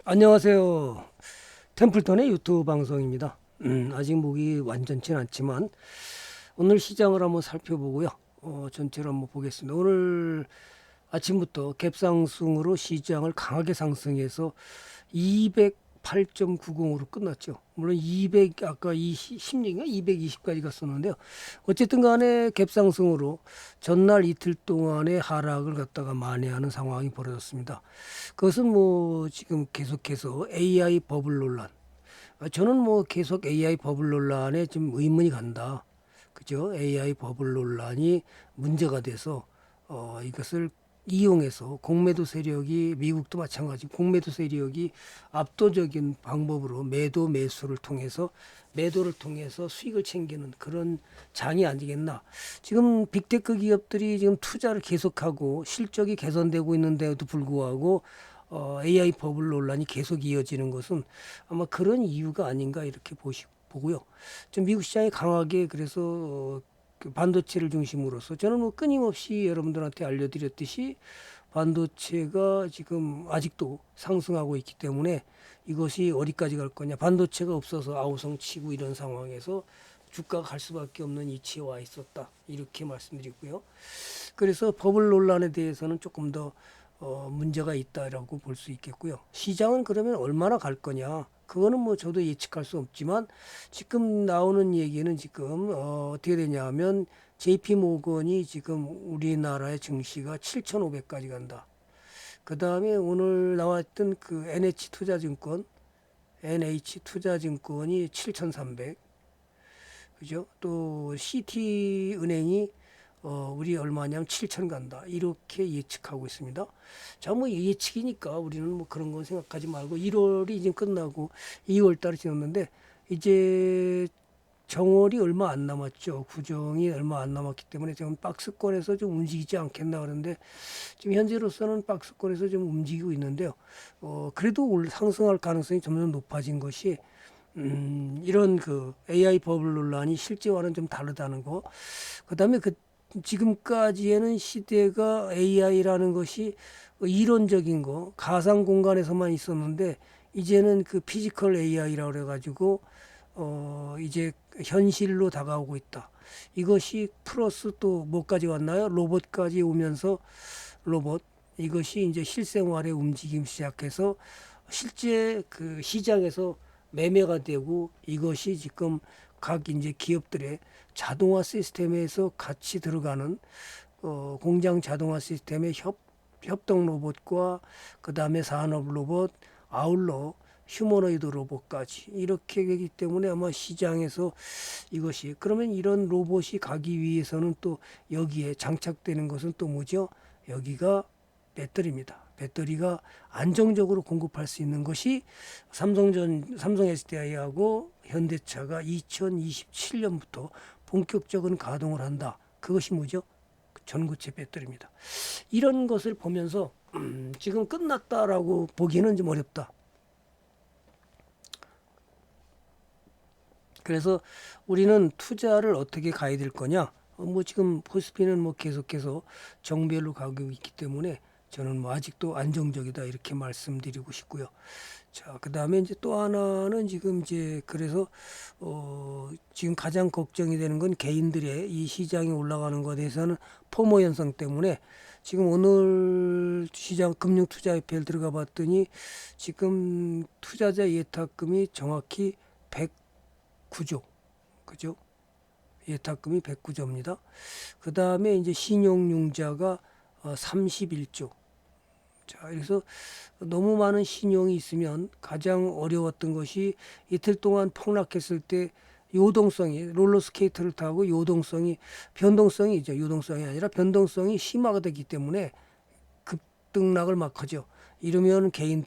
안녕하세요. 템플턴의 유튜브 방송입니다. 아직 목이 완전치는 않지만 오늘 시장을 한번 살펴보고요. 전체로 한번 보겠습니다. 오늘 아침부터 갭상승으로 시장을 강하게 상승해서 208.90으로 끝났죠. 물론 200 아까 16인가 220까지 갔었는데요. 어쨌든 간에 갭상승으로 전날 이틀 동안의 하락을 갖다가 만회하는 상황이 벌어졌습니다. 그것은 뭐 지금 계속해서 AI 버블 논란. 저는 뭐 계속 AI 버블 논란에 좀 의문이 간다. 그죠? AI 버블 논란이 문제가 돼서 이것을 이용해서 공매도 세력이 미국도 마찬가지 공매도 세력이 압도적인 방법으로 매도를 통해서 수익을 챙기는 그런 장이 아니겠나. 지금 빅테크 기업들이 지금 투자를 계속하고 실적이 개선되고 있는데도 불구하고 AI 버블 논란이 계속 이어지는 것은 아마 그런 이유가 아닌가 이렇게 보고요. 좀 미국 시장이 강하게 그래서 그 반도체를 중심으로서 저는 뭐 끊임없이 여러분들한테 알려드렸듯이 반도체가 지금 아직도 상승하고 있기 때문에 이것이 어디까지 갈 거냐. 반도체가 없어서 아우성 치고 이런 상황에서 주가가 갈 수밖에 없는 위치에 와 있었다. 이렇게 말씀드리고요. 그래서 버블 논란에 대해서는 조금 더 문제가 있다라고 볼 수 있겠고요. 시장은 그러면 얼마나 갈 거냐? 그거는 뭐 저도 예측할 수 없지만 지금 나오는 얘기는 지금 어떻게 되냐면 JP 모건이 지금 우리나라의 증시가 7,500까지 간다. 그 다음에 오늘 나왔던 그 NH 투자증권이 7,300. 그죠? 또 CT 은행이 우리 얼마냐면 7천 간다. 이렇게 예측하고 있습니다. 자, 뭐 예측이니까 우리는 뭐 그런 건 생각하지 말고 1월이 이제 끝나고 2월 달이 지났는데 이제 정월이 얼마 안 남았죠. 구정이 얼마 안 남았기 때문에 지금 박스권에서 좀 움직이지 않겠나 그러는데 지금 현재로서는 박스권에서 좀 움직이고 있는데요. 그래도 올 상승할 가능성이 점점 높아진 것이 이런 그 AI 버블 논란이 실제와는 좀 다르다는 거. 그다음에 그 지금까지에는 시대가 AI라는 것이 이론적인 거, 가상 공간에서만 있었는데 이제는 그 피지컬 AI라고 그래가지고 이제 현실로 다가오고 있다. 이것이 플러스 또 뭐까지 왔나요? 로봇까지 오면서 로봇 이것이 이제 실생활에 움직임 시작해서 실제 그 시장에서 매매가 되고 이것이 지금 각 이제 기업들의 자동화 시스템에서 같이 들어가는 공장 자동화 시스템의 협동 로봇과 그 다음에 산업 로봇 아울러 휴머노이드 로봇까지 이렇게 되기 때문에 아마 시장에서 이것이 그러면 이런 로봇이 가기 위해서는 또 여기에 장착되는 것은 또 뭐죠? 여기가 배터리입니다. 배터리가 안정적으로 공급할 수 있는 것이 삼성 SDI하고 현대차가 2027년부터 본격적인 가동을 한다. 그것이 뭐죠? 전고체 배터리입니다. 이런 것을 보면서 지금 끝났다라고 보기는 좀 어렵다. 그래서 우리는 투자를 어떻게 가야 될 거냐? 뭐 지금 코스피는 뭐 계속해서 정배로 가고 있기 때문에 저는 뭐 아직도 안정적이다 이렇게 말씀드리고 싶고요. 자, 그다음에 이제 또 하나는 지금 이제 그래서 지금 가장 걱정이 되는 건 개인들의 이 시장이 올라가는 것에 대해서는 포모 현상 때문에 지금 오늘 시장 금융투자협회를 들어가 봤더니 지금 투자자 예탁금이 정확히 109조. 그죠? 예탁금이 109조입니다. 그 다음에 이제 신용융자가 31조. 자, 그래서 너무 많은 신용이 있으면 가장 어려웠던 것이 이틀 동안 폭락했을 때 요동성이 롤러스케이트를 타고 변동성이죠. 요동성이 아니라 변동성이 심화가 되기 때문에 급등락을 막 하죠. 이러면 개인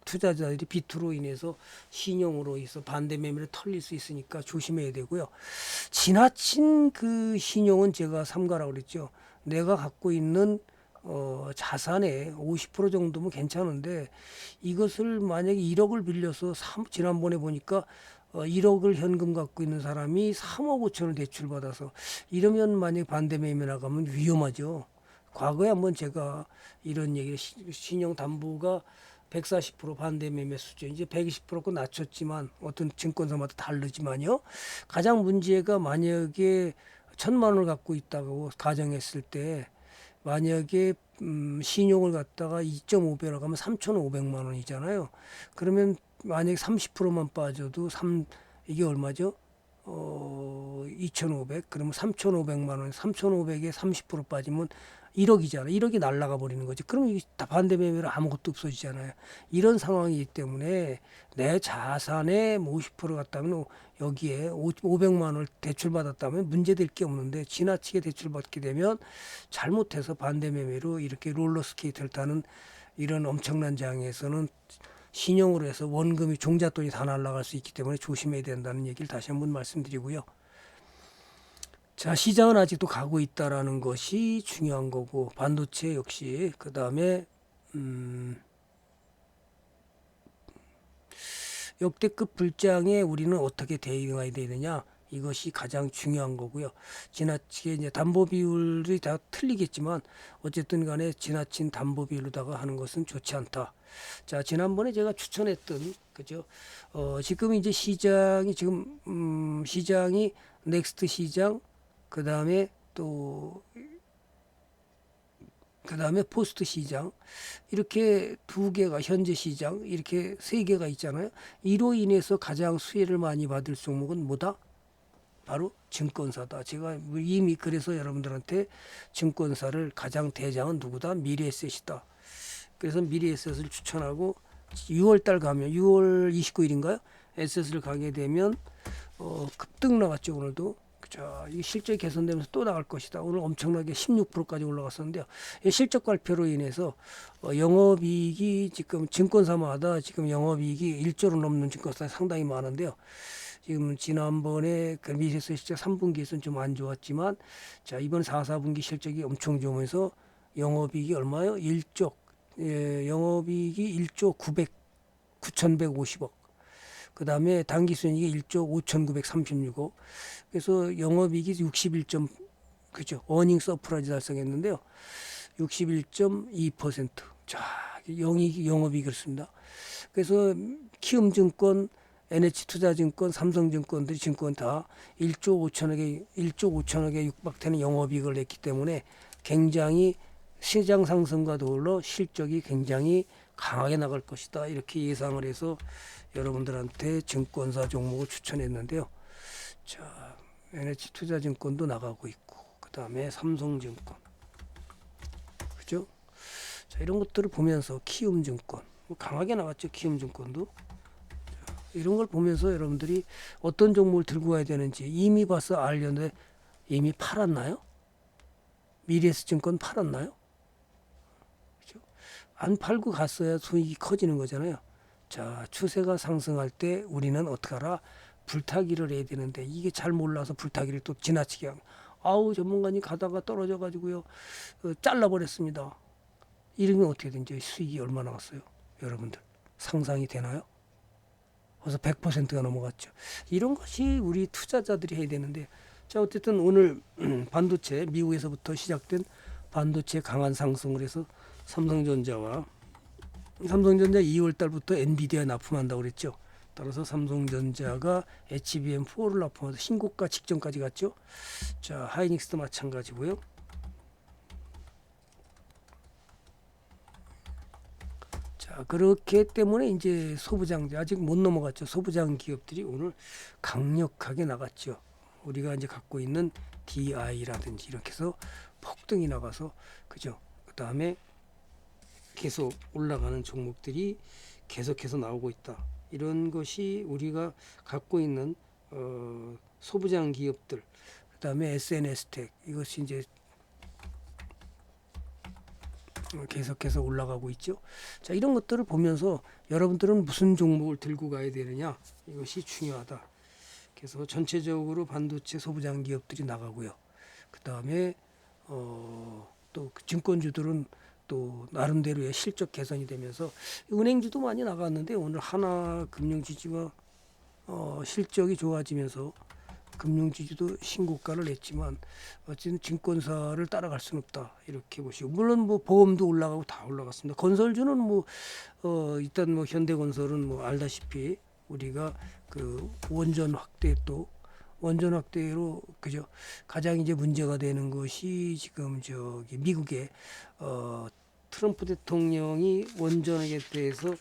투자자들이 비투로 인해서 신용으로 해서 반대 매매를 털릴 수 있으니까 조심해야 되고요. 지나친 그 신용은 제가 삼가라고 그랬죠. 내가 갖고 있는 자산의 50% 정도면 괜찮은데 이것을 만약에 1억을 빌려서 지난번에 보니까 1억을 현금 갖고 있는 사람이 3억 5천을 대출받아서 이러면 만약에 반대 매매 나가면 위험하죠. 과거에 한번 제가 이런 얘기를 신용담보가 140% 반대 매매 수준, 이제 120%고 낮췄지만 어떤 증권사마다 다르지만요. 가장 문제가 만약에 1,000만 원을 갖고 있다고 가정했을 때 만약에 신용을 갖다가 2.5배라고 하면 3,500만 원이잖아요. 그러면 만약에 30%만 빠져도 이게 얼마죠? 2,500. 그러면 3,500만 원. 3,500에 30% 빠지면 1억이잖아. 1억이 날아가 버리는 거지. 그럼 이게 다 반대 매매로 아무것도 없어지잖아요. 이런 상황이기 때문에 내 자산의 50% 갖다면 여기에 500만 원을 대출받았다면 문제될 게 없는데 지나치게 대출받게 되면 잘못해서 반대 매매로 이렇게 롤러스케이트를 타는 이런 엄청난 장에서는 신용으로 해서 원금이 종잣돈이 다 날아갈 수 있기 때문에 조심해야 된다는 얘기를 다시 한번 말씀드리고요. 자, 시장은 아직도 가고 있다라는 것이 중요한 거고 반도체 역시 그 다음에 역대급 불장에 우리는 어떻게 대응해야 되느냐, 이것이 가장 중요한 거고요. 지나치게 이제 담보 비율이 다 틀리겠지만 어쨌든 간에 지나친 담보 비율로다가 하는 것은 좋지 않다. 자, 지난번에 제가 추천했던 그죠? 지금 이제 시장이 시장이 넥스트 시장, 그다음에 포스트 시장, 이렇게 두 개가 현재 시장, 이렇게 세 개가 있잖아요. 이로 인해서 가장 수혜를 많이 받을 종목은 뭐다? 바로 증권사다. 제가 이미 그래서 여러분들한테 증권사를 가장 대장은 누구다? 미래에셋이다. 그래서 미래에셋을 추천하고 6월 달 가면 6월 29일인가요? 에셋을 가게 되면 급등 나갔죠. 오늘도. 자, 이 실적이 개선되면서 또 나갈 것이다. 오늘 엄청나게 16%까지 올라갔었는데요. 이 실적 발표로 인해서 영업이익이 지금 증권사마다 지금 영업이익이 1조를 넘는 증권사 상당히 많은데요. 지금 지난번에 그 미래에셋 실적 3분기에서는 좀 안 좋았지만, 자, 이번 4분기 실적이 엄청 좋으면서 영업이익이 얼마요? 1조, 영업이익이 1조 9,150억. 그 다음에 당기순이익이 1조 5,936억. 그래서 영업이익이 61점, 그죠? 어닝 서프라이즈 달성했는데요. 61.2%. 자, 영업이익이 그렇습니다. 그래서 키움증권, NH투자증권, 삼성증권들이 증권 다 1조 5천억에 육박되는 영업이익을 냈기 때문에 굉장히 시장 상승과 더불어 실적이 굉장히 강하게 나갈 것이다. 이렇게 예상을 해서 여러분들한테 증권사 종목을 추천했는데요. 자, NH투자증권도 나가고 있고, 그 다음에 삼성증권, 그죠? 자, 이런 것들을 보면서 키움증권 강하게 나갔죠. 키움증권도. 이런 걸 보면서 여러분들이 어떤 종목을 들고 가야 되는지 이미 봐서 알려는데 이미 팔았나요? 미래에셋증권 팔았나요? 그렇죠? 안 팔고 갔어야 수익이 커지는 거잖아요. 자, 추세가 상승할 때 우리는 어떻게 하라? 불타기를 해야 되는데 이게 잘 몰라서 불타기를 또 지나치게 아우 전문가님 가다가 떨어져 가지고요 잘라버렸습니다. 이러면 어떻게 되는지 수익이 얼마나 왔어요? 여러분들 상상이 되나요? 그래서 100%가 넘어갔죠. 이런 것이 우리 투자자들이 해야 되는데, 자, 어쨌든 오늘 반도체 미국에서부터 시작된 반도체 강한 상승을 해서 삼성전자 2월 달부터 엔비디아 납품한다고 그랬죠. 따라서 삼성전자가 HBM4를 납품해서 신고가 직전까지 갔죠. 자, 하이닉스도 마찬가지고요. 자, 그렇기 때문에 이제 소부장 아직 못 넘어갔죠. 소부장 기업들이 오늘 강력하게 나갔죠. 우리가 이제 갖고 있는 DI라든지 이렇게 해서 폭등이 나가서, 그죠? 그 다음에 계속 올라가는 종목들이 계속해서 나오고 있다. 이런 것이 우리가 갖고 있는 소부장 기업들, 그 다음에 SNS텍, 이것이 이제 계속해서 올라가고 있죠. 자, 이런 것들을 보면서 여러분들은 무슨 종목을 들고 가야 되느냐, 이것이 중요하다. 그래서 전체적으로 반도체 소부장 기업들이 나가고요. 그 다음에 또 증권주들은 또 나름대로의 실적 개선이 되면서 은행주도 많이 나갔는데 오늘 하나금융지주가 실적이 좋아지면서 금융지주도 신고가를 냈지만 어쨌든 증권사를 따라갈 수는 없다 이렇게 보시고, 물론 뭐 보험도 올라가고 다 올라갔습니다. 건설주는 뭐 일단 뭐 현대건설은 뭐 알다시피 우리가 그 원전 확대로 그죠. 가장 이제 문제가 되는 것이 지금 저기 미국의 트럼프 대통령이 원전에 대해서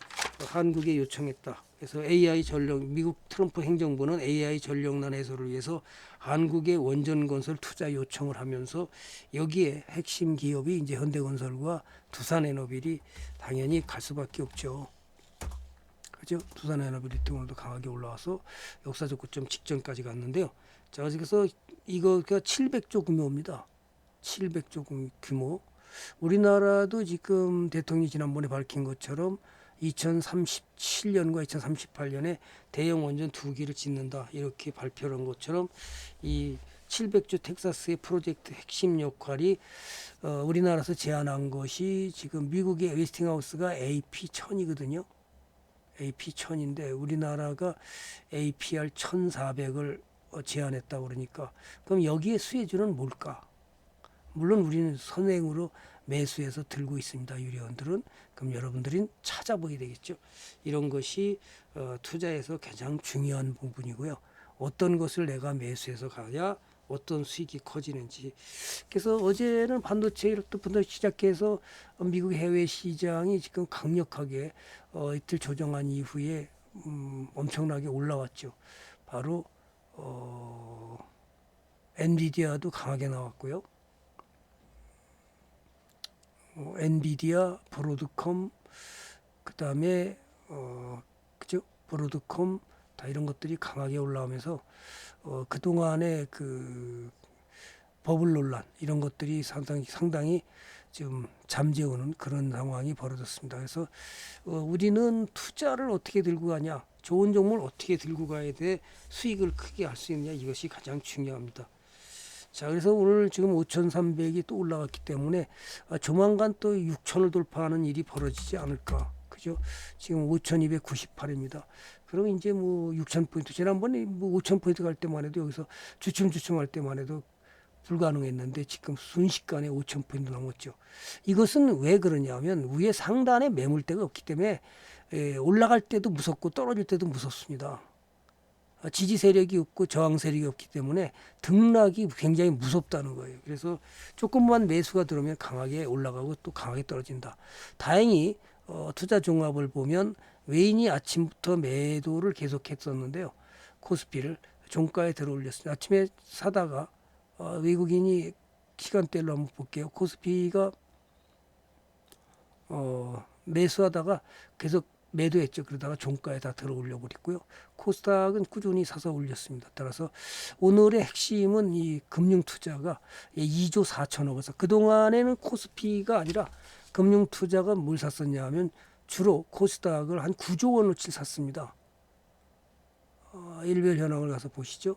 한국에 요청했다. 그래서 AI 전력, 미국 트럼프 행정부는 AI 전력난 해소를 위해서 한국의 원전 건설 투자 요청을 하면서 여기에 핵심 기업이 이제 현대건설과 두산에너빌이 당연히 갈 수밖에 없죠. 그죠? 두산에너빌 등으로도 강하게 올라와서 역사적 고점 직전까지 갔는데요. 자, 그래서 이거가 700조 규모입니다. 700조 규모. 우리나라도 지금 대통령이 지난번에 밝힌 것처럼 2037년과 2038년에 대형 원전 2기를 짓는다 이렇게 발표한 것처럼 이 700조 텍사스의 프로젝트 핵심 역할이 우리나라에서 제안한 것이 지금 미국의 웨스팅하우스가 AP1000이거든요. AP1000인데 우리나라가 APR 1400을 제안했다 그러니까 그럼 여기에 수혜주는 뭘까? 물론 우리는 선행으로 매수해서 들고 있습니다. 유료원들은. 그럼 여러분들이 찾아보게 되겠죠. 이런 것이 투자에서 가장 중요한 부분이고요. 어떤 것을 내가 매수해서 가야 어떤 수익이 커지는지. 그래서 어제는 반도체부터 시작해서 미국 해외 시장이 지금 강력하게 이틀 조정한 이후에 엄청나게 올라왔죠. 바로 엔비디아도 강하게 나왔고요. 엔비디아, 브로드컴, 그다음에 그죠? 브로드컴 다 이런 것들이 강하게 올라오면서 그동안의 그 버블 논란 이런 것들이 상당히 지금 잠재우는 그런 상황이 벌어졌습니다. 그래서 우리는 투자를 어떻게 들고 가냐, 좋은 종목을 어떻게 들고 가야 돼 수익을 크게 할 수 있느냐, 이것이 가장 중요합니다. 자, 그래서 오늘 지금 5,300이 또 올라갔기 때문에 조만간 또 6,000을 돌파하는 일이 벌어지지 않을까. 그죠? 지금 5,298입니다. 그럼 이제 뭐 6,000포인트, 지난번에 뭐 5,000포인트 갈 때만 해도 여기서 주춤주춤 할 때만 해도 불가능했는데 지금 순식간에 5,000포인트 넘었죠. 이것은 왜 그러냐면 위에 상단에 매물대가 없기 때문에 올라갈 때도 무섭고 떨어질 때도 무섭습니다. 지지 세력이 없고 저항 세력이 없기 때문에 등락이 굉장히 무섭다는 거예요. 그래서 조금만 매수가 들어오면 강하게 올라가고 또 강하게 떨어진다. 다행히 투자 종합을 보면 외인이 아침부터 매도를 계속했었는데요. 코스피를 종가에 들어 올렸습니다. 아침에 사다가 외국인이 시간대로 한번 볼게요. 코스피가 매수하다가 계속 매도했죠. 그러다가 종가에 다 들어 올려 버렸고요. 코스닥은 꾸준히 사서 올렸습니다. 따라서 오늘의 핵심은 이 금융 투자가 2조 4천억에서 그동안에는 코스피가 아니라 금융 투자가 뭘 샀었냐 하면 주로 코스닥을 한 9조 원어치 샀습니다. 일별 현황을 가서 보시죠.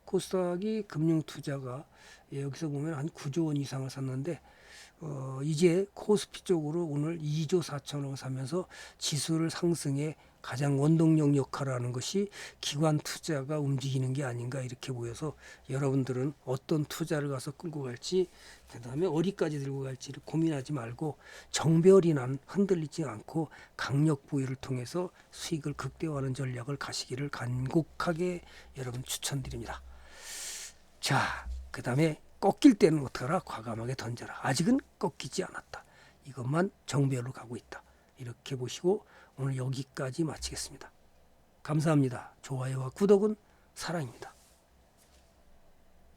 코스닥이 금융 투자가 여기서 보면 한 9조 원 이상을 샀는데 이제 코스피 쪽으로 오늘 2조 4천억을 사면서 지수를 상승에 가장 원동력 역할을 하는 것이 기관 투자가 움직이는 게 아닌가 이렇게 보여서 여러분들은 어떤 투자를 가서 끌고 갈지 그다음에 어디까지 들고 갈지를 고민하지 말고 정별이난 흔들리지 않고 강력 보유를 통해서 수익을 극대화하는 전략을 가시기를 간곡하게 여러분 추천드립니다. 자, 그다음에 꺾일 때는 어떡하라? 과감하게 던져라. 아직은 꺾이지 않았다. 이것만 정배로 가고 있다. 이렇게 보시고 오늘 여기까지 마치겠습니다. 감사합니다. 좋아요와 구독은 사랑입니다.